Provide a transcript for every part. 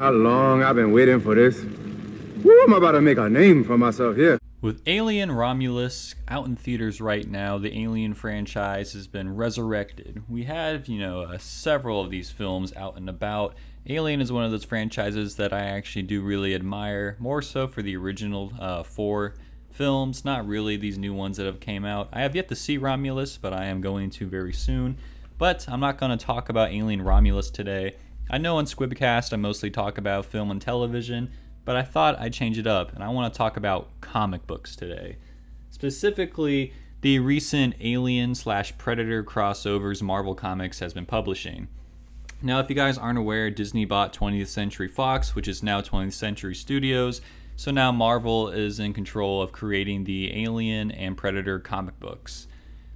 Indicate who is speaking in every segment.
Speaker 1: How long I've been waiting for this. Woo, I'm about to make a name for myself here.
Speaker 2: With Alien Romulus out in theaters right now, the Alien franchise has been resurrected. We have, several of these films out and about. Alien is one of those franchises that I actually do really admire, more so for the original four films, not really these new ones that have came out. I have yet to see Romulus, but I am going to very soon. But I'm not going to talk about Alien Romulus today. I know on Squibcast I mostly talk about film and television, but I thought I'd change it up, and I want to talk about comic books today. Specifically, the recent Alien/Predator crossovers Marvel Comics has been publishing. Now, if you guys aren't aware, Disney bought 20th Century Fox, which is now 20th Century Studios, so now Marvel is in control of creating the Alien and Predator comic books.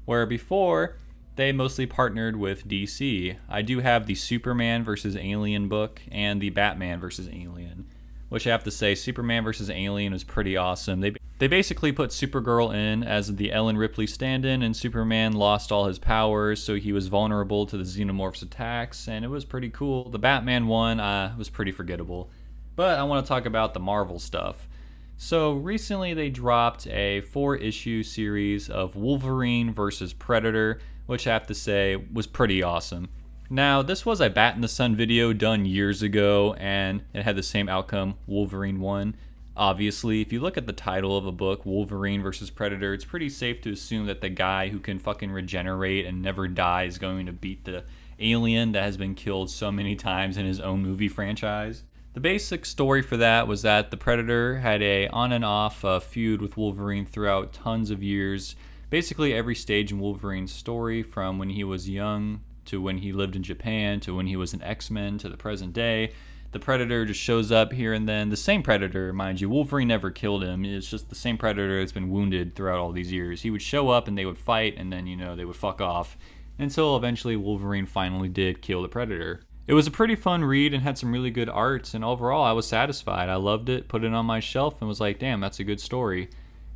Speaker 2: Where before, they mostly partnered with DC. I do have the Superman vs. Alien book and the Batman vs. Alien, which I have to say, Superman vs. Alien was pretty awesome. They basically put Supergirl in as the Ellen Ripley stand-in, and Superman lost all his powers, so he was vulnerable to the Xenomorph's attacks, and it was pretty cool. The Batman one was pretty forgettable. But I want to talk about the Marvel stuff. So recently they dropped a 4-issue series of Wolverine vs. Predator, which I have to say was pretty awesome. Now, this was a Bat in the Sun video done years ago, and it had the same outcome. Wolverine won. Obviously, if you look at the title of a book, Wolverine vs. Predator, it's pretty safe to assume that the guy who can fucking regenerate and never die is going to beat the alien that has been killed so many times in his own movie franchise. The basic story for that was that the Predator had a on and off feud with Wolverine throughout tons of years. Basically every stage in Wolverine's story, from when he was young to when he lived in Japan to when he was an X-Men to the present day. The Predator just shows up here and then. The same Predator, mind you. Wolverine never killed him. It's just the same Predator that's been wounded throughout all these years. He would show up and they would fight, and then, they would fuck off. Until eventually Wolverine finally did kill the Predator. It was a pretty fun read and had some really good art, and overall I was satisfied. I loved it, put it on my shelf, and was like, damn, that's a good story.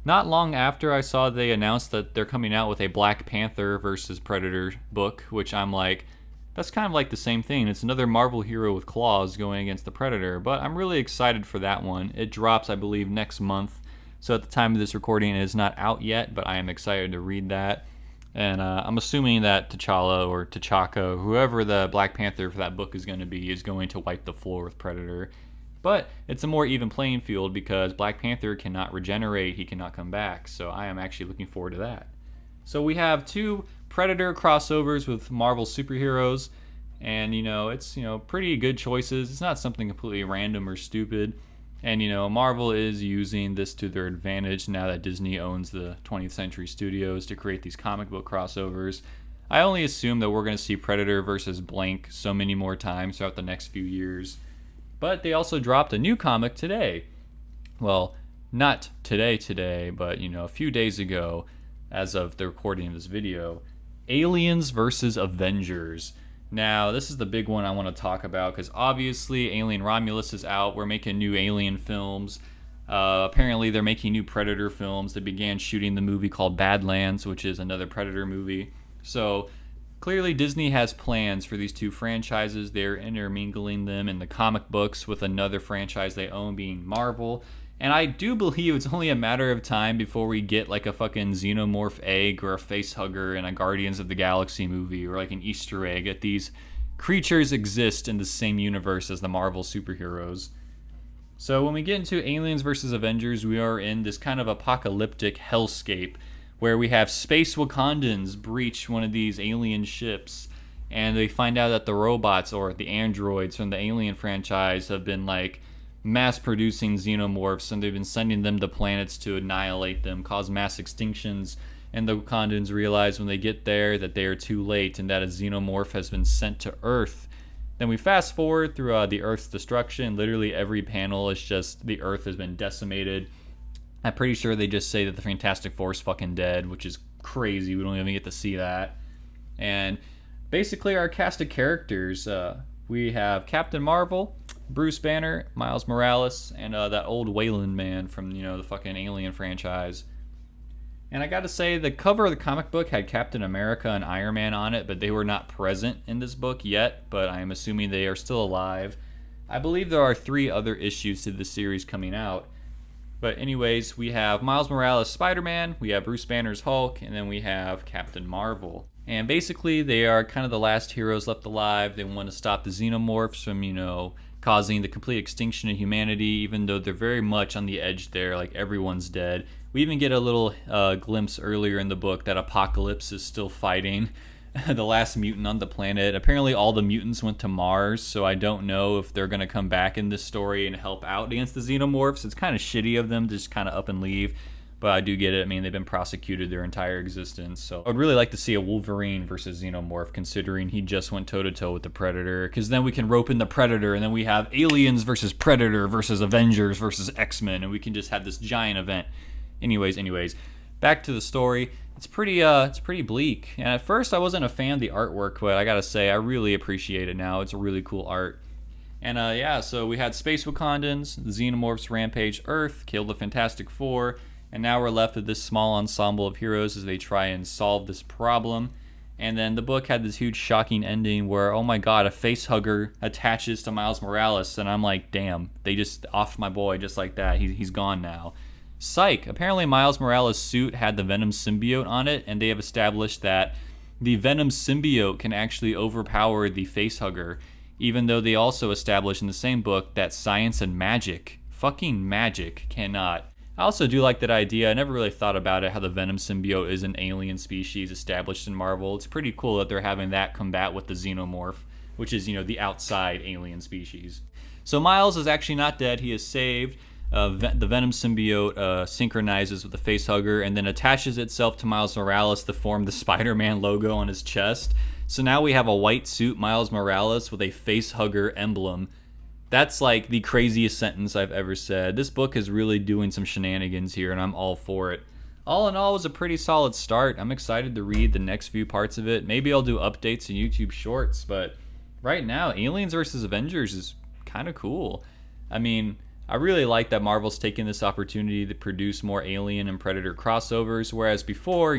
Speaker 2: Not long after I saw they announced that they're coming out with a Black Panther versus Predator book, which I'm like, that's kind of like the same thing. It's another Marvel hero with claws going against the Predator, but I'm really excited for that one. It drops, I believe, next month, so at the time of this recording it is not out yet, but I am excited to read that. And I'm assuming that T'Challa or T'Chaka, whoever the Black Panther for that book is going to wipe the floor with Predator. But it's a more even playing field because Black Panther cannot regenerate, he cannot come back, so I am actually looking forward to that. So we have 2 Predator crossovers with Marvel superheroes, and it's pretty good choices. It's not something completely random or stupid. And Marvel is using this to their advantage now that Disney owns the 20th Century Studios to create these comic book crossovers. I only assume that we're going to see Predator versus blank so many more times throughout the next few years. But they also dropped a new comic today. Well, not today, but a few days ago, as of the recording of this video. Aliens versus Avengers. Now, this is the big one I want to talk about because obviously Alien Romulus is out. We're making new Alien films. Apparently they're making new Predator films. They began shooting the movie called Badlands, which is another Predator movie. So clearly Disney has plans for these 2 franchises. They're intermingling them in the comic books with another franchise they own, being Marvel. And I do believe it's only a matter of time before we get like a fucking xenomorph egg or a facehugger in a Guardians of the Galaxy movie, or like an Easter egg that these creatures exist in the same universe as the Marvel superheroes. So when we get into Aliens vs. Avengers, we are in this kind of apocalyptic hellscape where we have space Wakandans breach one of these alien ships, and they find out that the robots or the androids from the Alien franchise have been like mass producing xenomorphs, and they've been sending them to planets to annihilate them, cause mass extinctions, and the Wakandans realize when they get there that they are too late and that a xenomorph has been sent to Earth. Then we fast forward through the Earth's destruction. Literally every panel is just the Earth has been decimated. I'm pretty sure they just say that the Fantastic Four is fucking dead, which is crazy. We don't even get to see that. And basically our cast of characters, we have Captain Marvel, Bruce Banner, Miles Morales, and that old Wayland man from the fucking Alien franchise. And I gotta say, the cover of the comic book had Captain America and Iron Man on it, but they were not present in this book yet, but I am assuming they are still alive. I believe there are 3 other issues to this series coming out. But anyways, we have Miles Morales' Spider-Man, we have Bruce Banner's Hulk, and then we have Captain Marvel. And basically, they are kind of the last heroes left alive. They want to stop the xenomorphs from, causing the complete extinction of humanity, even though they're very much on the edge there, like everyone's dead. We even get a little glimpse earlier in the book that Apocalypse is still fighting the last mutant on the planet. Apparently all the mutants went to Mars, so I don't know if they're going to come back in this story and help out against the xenomorphs. It's kind of shitty of them to just kind of up and leave, but I do get it. I mean, they've been prosecuted their entire existence, so I'd really like to see a Wolverine versus Xenomorph, considering he just went toe-to-toe with the Predator, because then we can rope in the Predator, and then we have Aliens versus Predator versus Avengers versus X-Men, and we can just have this giant event. Anyways, back to the story. It's pretty bleak. And at first I wasn't a fan of the artwork, but I gotta say, I really appreciate it now. It's a really cool art. And so we had Space Wakandans, the Xenomorphs rampage Earth, killed the Fantastic Four, and now we're left with this small ensemble of heroes as they try and solve this problem. And then the book had this huge shocking ending where, oh my god, a facehugger attaches to Miles Morales, and I'm like, damn, they just offed my boy just like that. He's gone now. Psych. Apparently Miles Morales' suit had the Venom symbiote on it, and they have established that the Venom symbiote can actually overpower the facehugger, even though they also established in the same book that science and magic, fucking magic, cannot. I also do like that idea. I never really thought about it, how the Venom symbiote is an alien species established in Marvel. It's pretty cool that they're having that combat with the Xenomorph, which is, the outside alien species. So Miles is actually not dead. He is saved. The Venom symbiote synchronizes with the facehugger and then attaches itself to Miles Morales to form the Spider-Man logo on his chest. So now we have a white suit Miles Morales with a facehugger emblem. That's like the craziest sentence I've ever said. This book is really doing some shenanigans here, and I'm all for it. All in all, it was a pretty solid start. I'm excited to read the next few parts of it. Maybe I'll do updates and YouTube shorts, but right now, Aliens vs. Avengers is kind of cool. I mean, I really like that Marvel's taking this opportunity to produce more Alien and Predator crossovers, whereas before,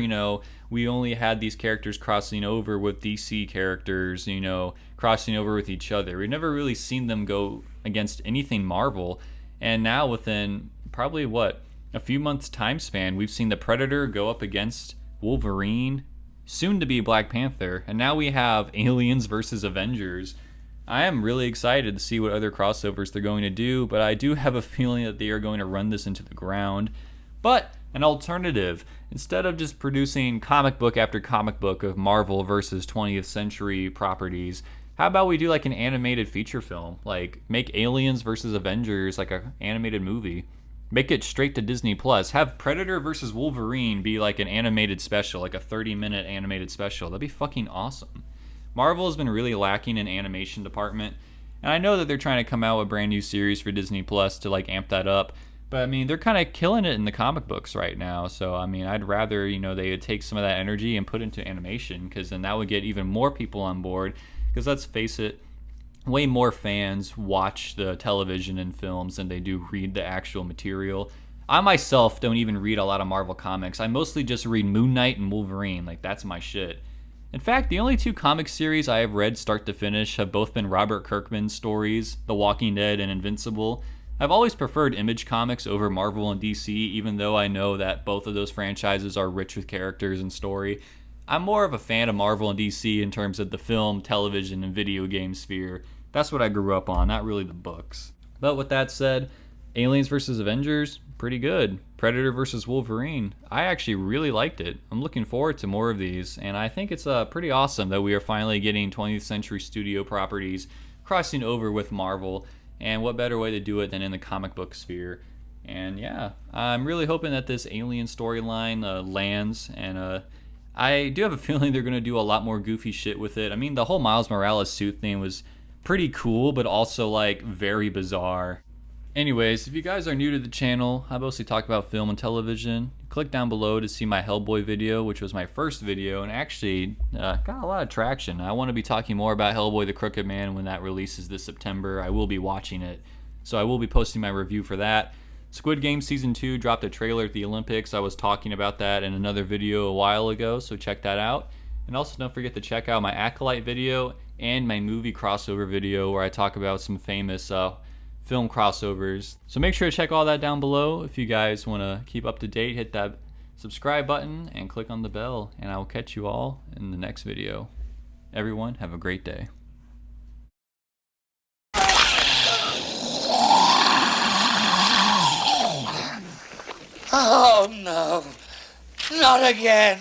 Speaker 2: we only had these characters crossing over with DC characters, crossing over with each other. We've never really seen them go against anything Marvel, and now within probably, a few months time span, we've seen the Predator go up against Wolverine, soon to be Black Panther, and now we have Aliens versus Avengers. I am really excited to see what other crossovers they're going to do, but I do have a feeling that they are going to run this into the ground. But an alternative, instead of just producing comic book after comic book of Marvel versus 20th century properties, how about we do like an animated feature film? Like, make Aliens versus Avengers like an animated movie. Make it straight to Disney Plus. Have Predator versus Wolverine be like an animated special, like a 30-minute animated special. That'd be fucking awesome. Marvel has been really lacking in animation department, and I know that they're trying to come out with a brand new series for Disney Plus to like amp that up, but I mean, they're kind of killing it in the comic books right now, so I mean, I'd rather, they would take some of that energy and put it into animation, because then that would get even more people on board, because let's face it, way more fans watch the television and films than they do read the actual material. I myself don't even read a lot of Marvel comics. I mostly just read Moon Knight and Wolverine, like that's my shit. In fact, the only 2 comic series I have read start to finish have both been Robert Kirkman's stories, The Walking Dead and Invincible. I've always preferred Image Comics over Marvel and DC, even though I know that both of those franchises are rich with characters and story. I'm more of a fan of Marvel and DC in terms of the film, television, and video game sphere. That's what I grew up on, not really the books. But with that said, Aliens vs. Avengers, pretty good. Predator vs. Wolverine, I actually really liked it. I'm looking forward to more of these, and I think it's pretty awesome that we are finally getting 20th Century Studio properties crossing over with Marvel, and what better way to do it than in the comic book sphere. And yeah, I'm really hoping that this Alien storyline lands, and I do have a feeling they're going to do a lot more goofy shit with it. I mean, the whole Miles Morales suit thing was pretty cool, but also like very bizarre. Anyways, if you guys are new to the channel, I mostly talk about film and television. Click down below to see my Hellboy video, which was my first video, and actually got a lot of traction. I want to be talking more about Hellboy the Crooked Man when that releases this September. I will be watching it, so I will be posting my review for that. Squid Game Season 2 dropped a trailer at the Olympics. I was talking about that in another video a while ago, so check that out. And also don't forget to check out my Acolyte video and my movie crossover video where I talk about some famous film crossovers. So make sure to check all that down below. If you guys want to keep up to date, hit that subscribe button and click on the bell, and I will catch you all in the next video. Everyone, have a great day.
Speaker 3: Oh no, not again.